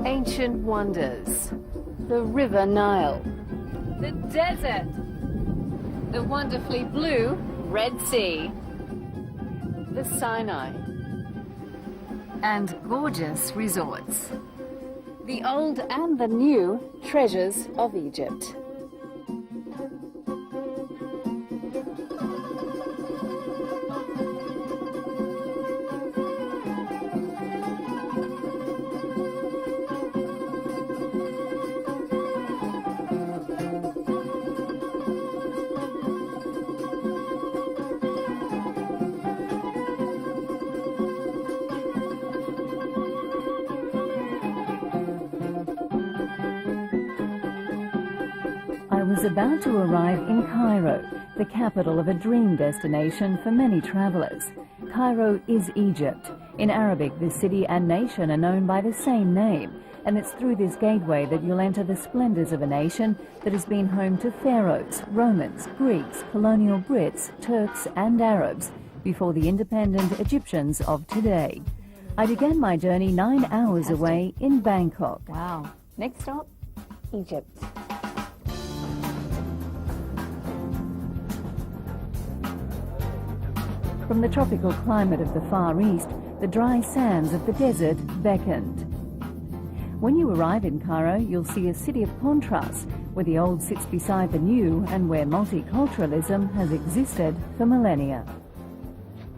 Ancient wonders. The River Nile. The desert. The wonderfully blue Red Sea. The Sinai. And gorgeous resorts. The old and the new treasures of Egypt. I was about to arrive in Cairo, the capital of a dream destination for many travelers. Cairo is Egypt. In Arabic, the city and nation are known by the same name, and it's through this gateway that you'll enter the splendors of a nation that has been home to pharaohs, Romans, Greeks, colonial Brits, Turks and Arabs before the independent Egyptians of today. I began my journey 9 hours away in Bangkok. Wow. Next stop, Egypt. From the tropical climate of the Far East, the dry sands of the desert beckoned. When you arrive in Cairo, you'll see a city of contrasts, where the old sits beside the new and where multiculturalism has existed for millennia.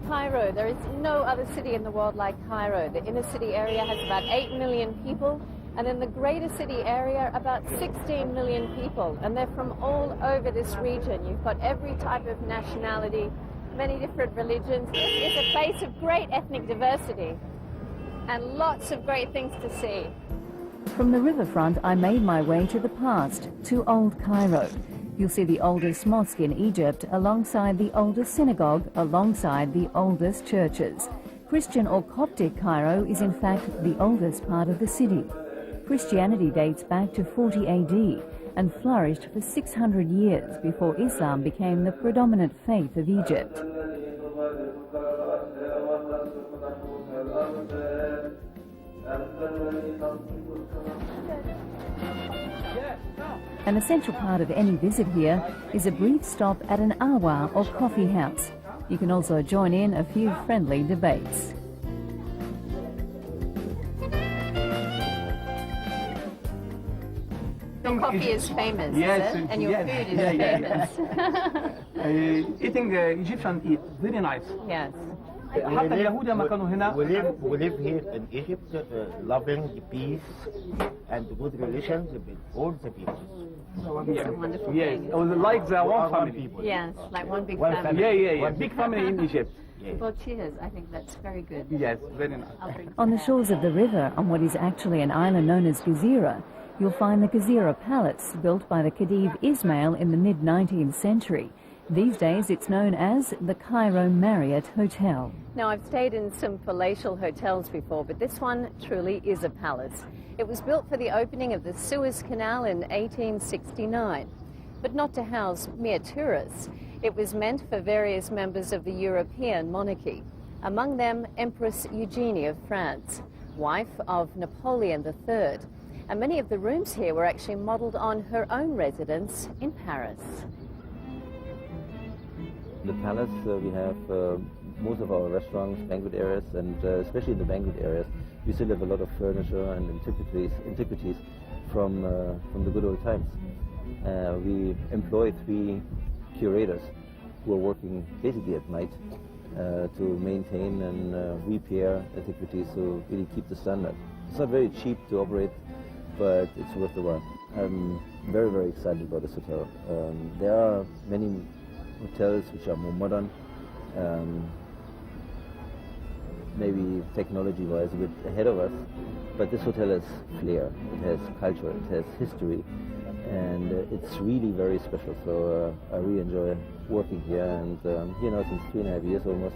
Cairo, there is no other city in the world like Cairo. The inner city area has about 8 million people, and in the greater city area, about 16 million people. And they're from all over this region. You've got every type of nationality, many different religions. This is a place of great ethnic diversity and lots of great things to see. From the riverfront, I made my way to the past, to Old Cairo. You'll see the oldest mosque in Egypt alongside the oldest synagogue, alongside the oldest churches. Christian or Coptic Cairo is in fact the oldest part of the city. Christianity dates back to 40 AD and flourished for 600 years before Islam became the predominant faith of Egypt. An essential part of any visit here is a brief stop at an awa or coffee house. You can also join in a few friendly debates. Your coffee is famous, yes, is it? And your yes, food is famous. Eating Egyptian eat very nice. Yes. حتى اليهود لما كانوا هنا we live here in Egypt, loving peace and good relations with all the people. It's a wonderful yes, thing. like the one family. People. Yes, like one big One family. Yeah. Big family in Egypt. Yes. Well, cheers. I think that's very good. Yes, very nice. I'll drink On the shores of the river, on what is actually an island known as Gezira, you'll find the Gezira Palace, built by the Khedive Ismail in the mid-19th century. These days, it's known as the Cairo Marriott Hotel. Now, I've stayed in some palatial hotels before, but this one truly is a palace. It was built for the opening of the Suez Canal in 1869, but not to house mere tourists. It was meant for various members of the European monarchy, among them Empress Eugenie of France, wife of Napoleon III. And many of the rooms here were actually modelled on her own residence in Paris. In the palace, we have most of our restaurants, banquet areas, and especially in the banquet areas, we still have a lot of furniture and antiquities from the good old times. We employ 3 curators who are working basically at night to maintain and repair antiquities to really keep the standard. It's not very cheap to operate, but it's worth the while. I'm very, very excited about this hotel. There are many hotels which are more modern, maybe technology-wise a bit ahead of us, but this hotel has flair, it has culture, it has history, and it's really very special. So I really enjoy working here, and here now since 3.5 years almost.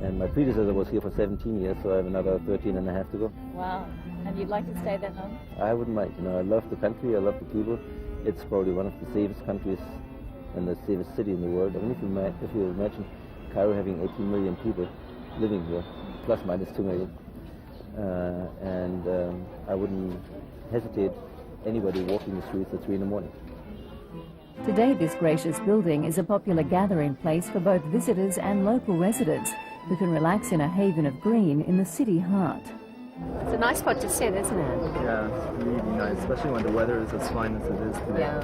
And my predecessor was here for 17 years, so I have another 13 and a half to go. Wow. And you'd like to stay that long? I wouldn't mind. I love the country, I love the people. It's probably one of the safest countries and the safest city in the world. I mean, if you imagine Cairo having 18 million people living here, plus minus 2 million. I wouldn't hesitate anybody walking the streets at 3 in the morning. Today, this gracious building is a popular gathering place for both visitors and local residents who can relax in a haven of green in the city heart. It's a nice spot to sit, isn't it? Yeah, it's really nice, especially when the weather is as fine as it is today. Yeah.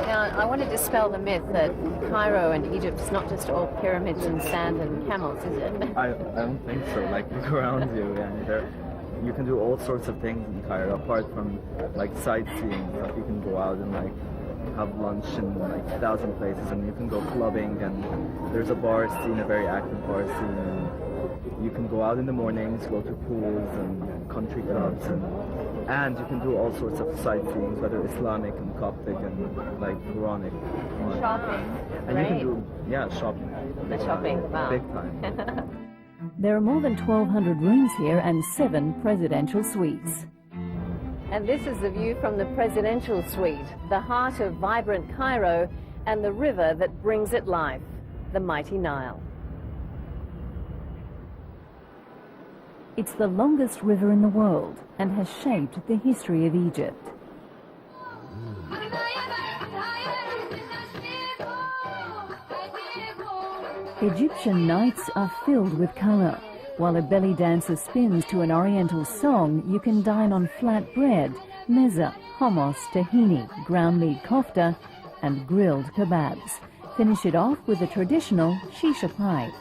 Now, I want to dispel the myth that Cairo and Egypt is not just all pyramids and sand and camels, is it? I don't think so. Like, look around you, and you can do all sorts of things in Cairo, apart from like sightseeing. Like, you can go out and like have lunch in like 1,000 places, and you can go clubbing, and there's a bar scene, a very active bar scene. And you can go out in the mornings, go to pools and country clubs, and you can do all sorts of sightseeing, whether Islamic and Coptic and like Quranic. Shopping. And you can do, shopping. The shopping, wow. Big time. There are more than 1,200 rooms here and 7 presidential suites. And this is the view from the presidential suite, the heart of vibrant Cairo and the river that brings it life, the mighty Nile. It's the longest river in the world and has shaped the history of Egypt. Egyptian nights are filled with colour. While a belly dancer spins to an oriental song, you can dine on flat bread, mezza, hummus, tahini, ground meat kofta and grilled kebabs. Finish it off with a traditional shisha pipe.